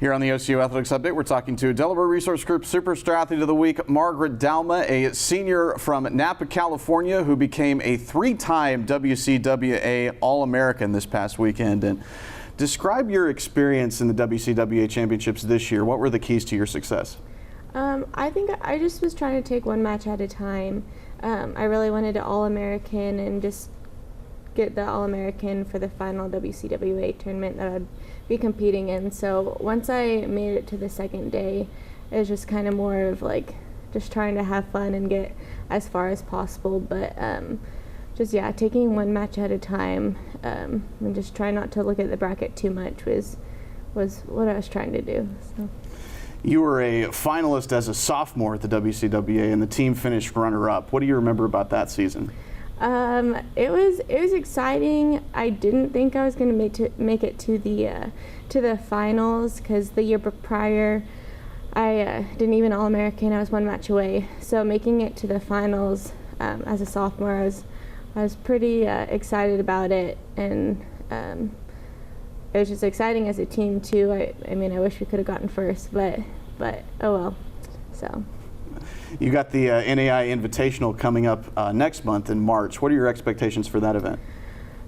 Here on the OCU Athletics Update, we're talking to Delaware Resource Group Superstar Athlete of the Week, Margaret Douma, a senior from Napa, California, who became a three-time WCWA All-American this past weekend. And describe your experience in the WCWA Championships this year. What were the keys to your success? I think I just was trying to take one match at a time. I really wanted an All-American and just get the All-American for the final WCWA tournament that I'd be competing in. So once I made it to the second day, it was just kind of more of like just trying to have fun and get as far as possible. But just taking one match at a time and just try not to look at the bracket too much was what I was trying to do. So. You were a finalist as a sophomore at the WCWA, and the team finished runner-up. What do you remember about that season? It was exciting. I didn't think I was going to make it to the finals, because the year prior I didn't even All-American. I was one match away. So making it to the finals as a sophomore, I was pretty excited about it, and it was just exciting as a team too. I mean, I wish we could have gotten first, but oh well. So. You got the NAI Invitational coming up next month in March. What are your expectations for that event?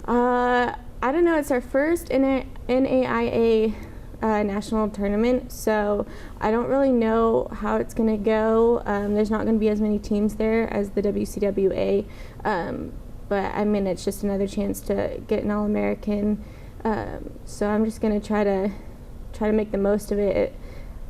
I don't know. It's our first NAIA national tournament, so I don't really know how it's going to go. There's not going to be as many teams there as the WCWA, but I mean, it's just another chance to get an All-American. So I'm just going to try to make the most of it.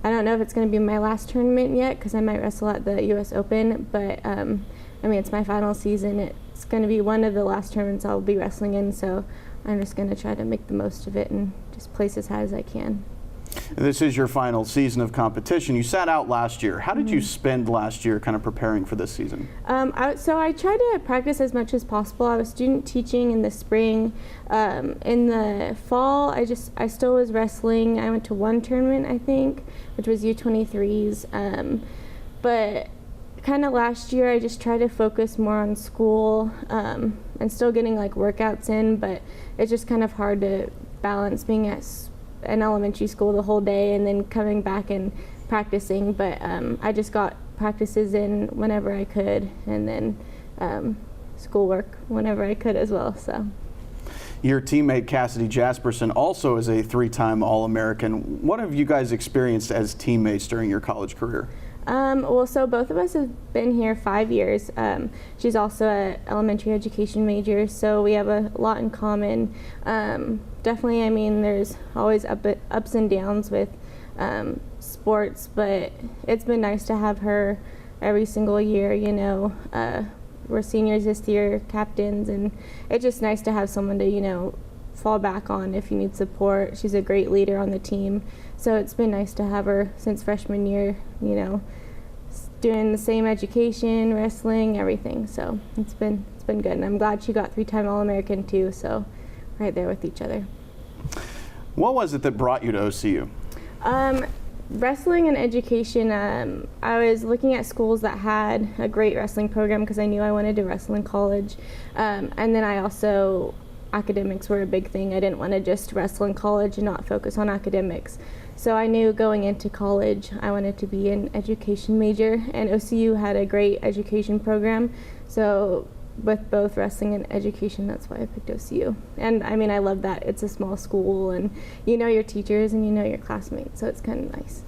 I don't know if it's going to be my last tournament yet, because I might wrestle at the U.S. Open, but I mean, it's my final season. It's going to be one of the last tournaments I'll be wrestling in, so I'm just going to try to make the most of it and just place as high as I can. This is your final season of competition. You sat out last year. How did you spend last year kind of preparing for this season? So I tried to practice as much as possible. I was student teaching in the spring. In the fall, I still was wrestling. I went to one tournament, I think, which was U23s. But kind of last year, I just tried to focus more on school and still getting like workouts in, but it's just kind of hard to balance being at an elementary school the whole day and then coming back and practicing. But I just got practices in whenever I could, and then schoolwork whenever I could as well. So. Your teammate Cassidy Jasperson also is a three-time All-American. What have you guys experienced as teammates during your college career? Well, so both of us have been here 5 years. She's also an elementary education major, so we have a lot in common. Definitely, I mean, there's always ups and downs with sports, but it's been nice to have her every single year, you know. We're seniors this year, captains, and it's just nice to have someone to, you know, fall back on if you need support. She's a great leader on the team, so it's been nice to have her since freshman year, you know, doing the same education, wrestling, everything. So it's been good, and I'm glad she got three-time All-American too, so right there with each other. What was it that brought you to OCU? Wrestling and education. I was looking at schools that had a great wrestling program because I knew I wanted to wrestle in college, and then I also, academics were a big thing. I didn't want to just wrestle in college and not focus on academics. So I knew going into college I wanted to be an education major, and OCU had a great education program. So with both wrestling and education, that's why I picked OCU. And I mean, I love that it's a small school and you know your teachers and you know your classmates, so it's kind of nice.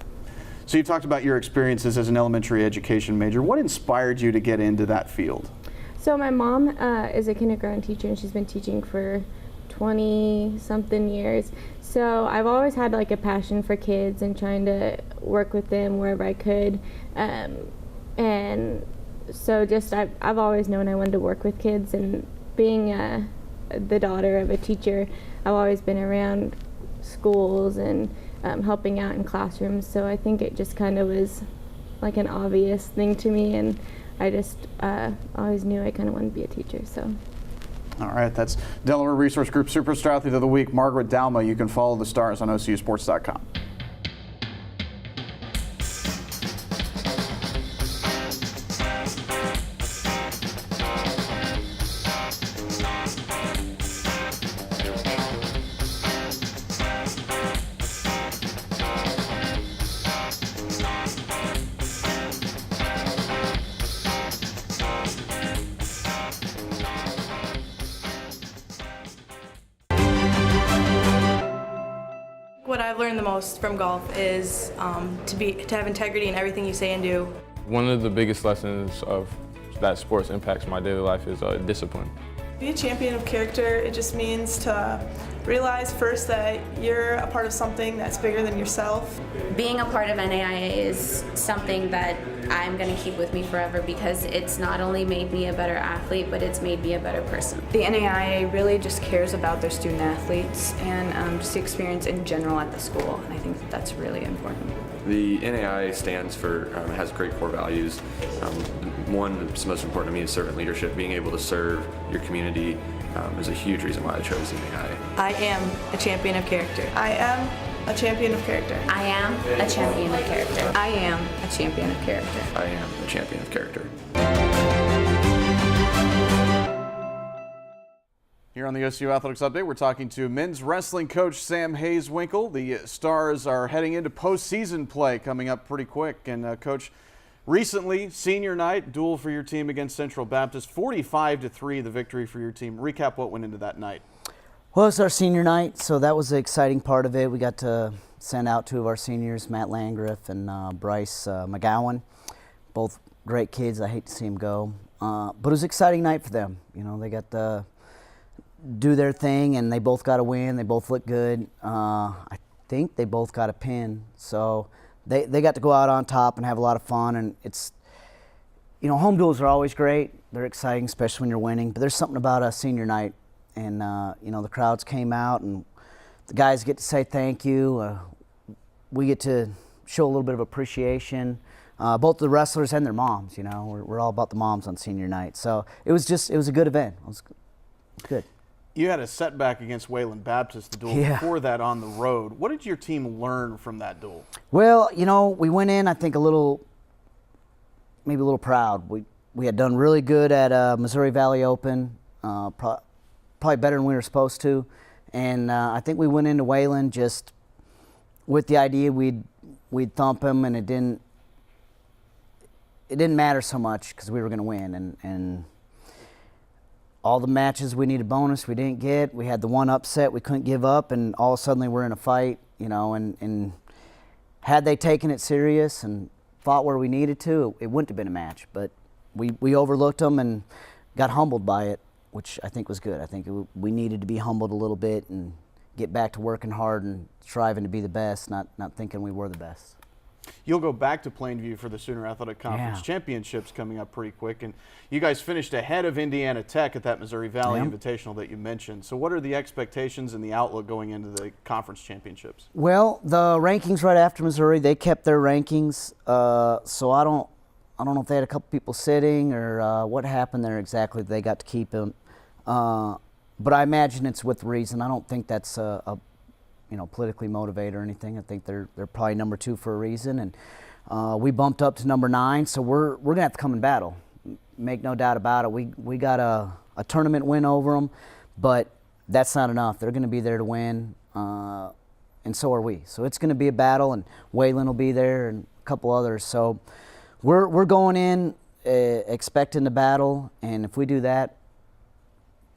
So you talked about your experiences as an elementary education major. What inspired you to get into that field? So my mom is a kindergarten teacher, and she's been teaching for 20-something years. So I've always had like a passion for kids and trying to work with them wherever I could. And so just I've always known I wanted to work with kids, and being the daughter of a teacher, I've always been around schools and helping out in classrooms. So I think it just kind of was like an obvious thing to me, and I just always knew I kind of wanted to be a teacher. So. All right, that's Delaware Resource Group Superstar Athlete of the Week, Margaret Douma. You can follow the stars on OCUsports.com. What I've learned the most from golf is to have integrity in everything you say and do. One of the biggest lessons of that sports impacts my daily life is discipline. Be a champion of character, it just means to realize first that you're a part of something that's bigger than yourself. Being a part of NAIA is something that I'm going to keep with me forever because it's not only made me a better athlete, but it's made me a better person. The NAIA really just cares about their student athletes and just the experience in general at the school, and I think that's really important. The NAIA stands for, has great core values. One that's most important to me is servant leadership. Being able to serve your community is a huge reason why I chose the NAIA. I am a champion of character. I am a champion of character. I am a champion of character. I am a champion of character. I am a champion of character. Here on the OCU Athletics Update, we're talking to men's wrestling coach Sam Hazewinkel. The Stars are heading into postseason play coming up pretty quick. And Coach, recently, senior night, duel for your team against Central Baptist, 45-3, the victory for your team. Recap what went into that night. Well, it's our senior night, so that was the exciting part of it. We got to send out two of our seniors, Matt Landgraf and Bryce McGowan. Both great kids. I hate to see them go. But it was an exciting night for them. You know, they got to do their thing, and they both got a win. They both looked good. I think they both got a pin. So they got to go out on top and have a lot of fun. And it's, you know, home duels are always great. They're exciting, especially when you're winning. But there's something about a senior night. And, you know, the crowds came out, and the guys get to say thank you. We get to show a little bit of appreciation. Both the wrestlers and their moms, you know. We're all about the moms on senior night. So it was a good event. It was good. You had a setback against Wayland Baptist, the duel before that on the road. What did your team learn from that duel? Well, you know, we went in, I think, maybe a little proud. We had done really good at Missouri Valley Open, probably better than we were supposed to. And I think we went into Wayland just with the idea we'd thump them, and it didn't matter so much because we were going to win. And all the matches we needed bonus we didn't get. We had the one upset we couldn't give up, and all of a sudden we're in a fight, you know, and had they taken it serious and fought where we needed to, it wouldn't have been a match. But we overlooked them and got humbled by it, which I think was good. I think we needed to be humbled a little bit and get back to working hard and striving to be the best, not thinking we were the best. You'll go back to Plainview for the Sooner Athletic Conference Championships coming up pretty quick. And you guys finished ahead of Indiana Tech at that Missouri Valley Invitational that you mentioned. So what are the expectations and the outlook going into the conference championships? Well, the rankings right after Missouri, they kept their rankings. So I don't know if they had a couple people sitting or what happened there exactly. They got to keep them. But I imagine it's with reason. I don't think that's a politically motivated or anything. I think they're probably number 2 for a reason, and we bumped up to number 9. So we're gonna have to come and battle. Make no doubt about it. We got a tournament win over them, but that's not enough. They're gonna be there to win, and so are we. So it's gonna be a battle, and Wayland will be there, and a couple others. So we're going in expecting the battle, and if we do that,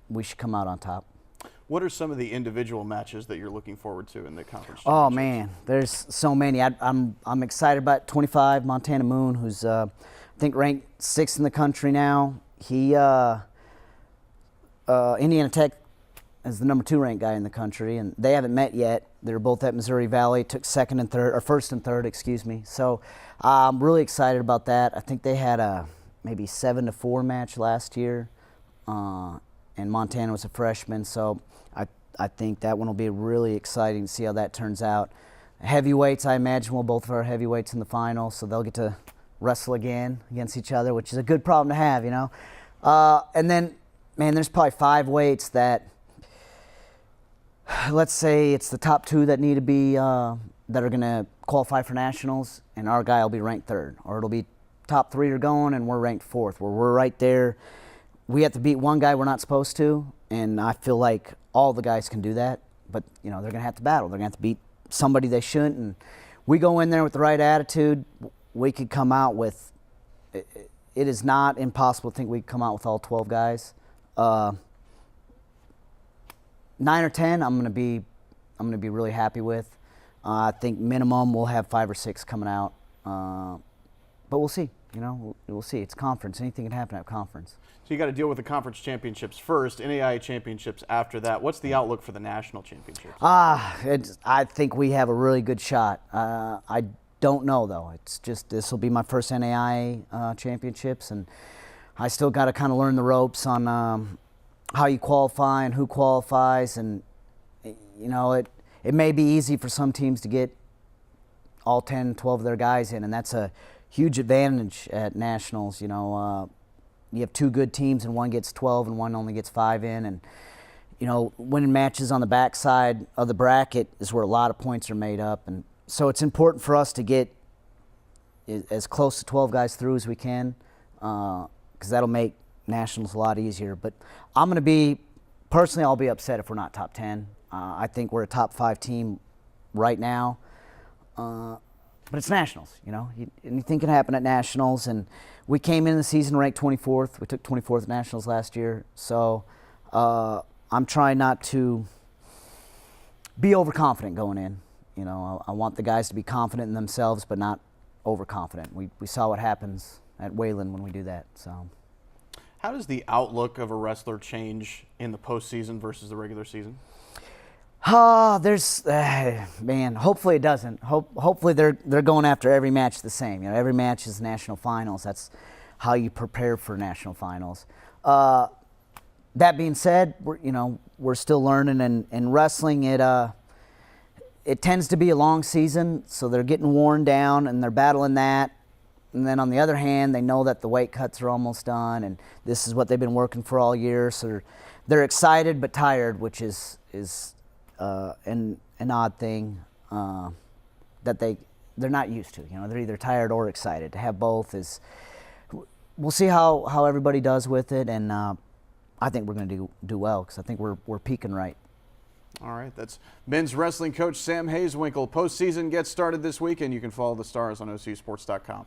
we should come out on top. What are some of the individual matches that you're looking forward to in the conference championships? Oh man, there's so many. I'm excited about 25 Montana Moon, who's I think ranked 6th in the country now. He Indiana Tech is the number 2 ranked guy in the country, and they haven't met yet. They're both at Missouri Valley. Took 2nd and 3rd, or 1st and 3rd, excuse me. So I'm really excited about that. I think they had a maybe 7-4 match last year, and Montana was a freshman. So I think that one will be really exciting to see how that turns out. Heavyweights, I imagine we'll both of our heavyweights in the final, so they'll get to wrestle again against each other, which is a good problem to have, you know. And then, man, there's probably 5 weights that, let's say it's the top 2 that need to be, that are going to qualify for nationals, and our guy will be ranked 3rd. Or it'll be top 3 are going, and we're ranked 4th, where we're right there. We have to beat one guy we're not supposed to, and I feel like all the guys can do that, but you know they're going to have to battle. They're going to have to beat somebody they shouldn't, and we go in there with the right attitude. We could come out with. It is not impossible to think we could come out with all 12 guys. 9 or 10, I'm going to be really happy with. I think minimum we'll have 5 or 6 coming out, but we'll see. You know, we'll see. It's conference. Anything can happen at conference. So you got to deal with the conference championships first, NAIA championships after that. What's the outlook for the national championships? I think we have a really good shot. I don't know though. It's just this will be my first NAIA championships, and I still got to kind of learn the ropes on how you qualify and who qualifies, and you know it may be easy for some teams to get all 10, 12 of their guys in, and that's a huge advantage at nationals. You know, you have 2 good teams and one gets 12 and one only gets 5 in, and you know, winning matches on the backside of the bracket is where a lot of points are made up, and so it's important for us to get as close to 12 guys through as we can, because that'll make nationals a lot easier. But I'm going to be, personally, I'll be upset if we're not top 10. I think we're a top 5 team right now, but it's nationals, you know. Anything can happen at nationals, and we came in the season ranked 24th. We took 24th at nationals last year, so I'm trying not to be overconfident going in. You know, I want the guys to be confident in themselves, but not overconfident. We saw what happens at Wayland when we do that. So, how does the outlook of a wrestler change in the postseason versus the regular season? Man, hopefully it doesn't. Hopefully they're going after every match the same. You know, every match is national finals. That's how you prepare for national finals. That being said, we're still learning, and wrestling it tends to be a long season, so they're getting worn down and they're battling that. And then on the other hand, they know that the weight cuts are almost done, and this is what they've been working for all year. So they're excited but tired, which is an odd thing that they're not used to. You know, they're either tired or excited. To have both is, we'll see how everybody does with it, and I think we're going to do well, because I think we're peaking right. All right, that's men's wrestling coach Sam Hazewinkel. Postseason gets started this weekend. You can follow the Stars on OCUsports.com.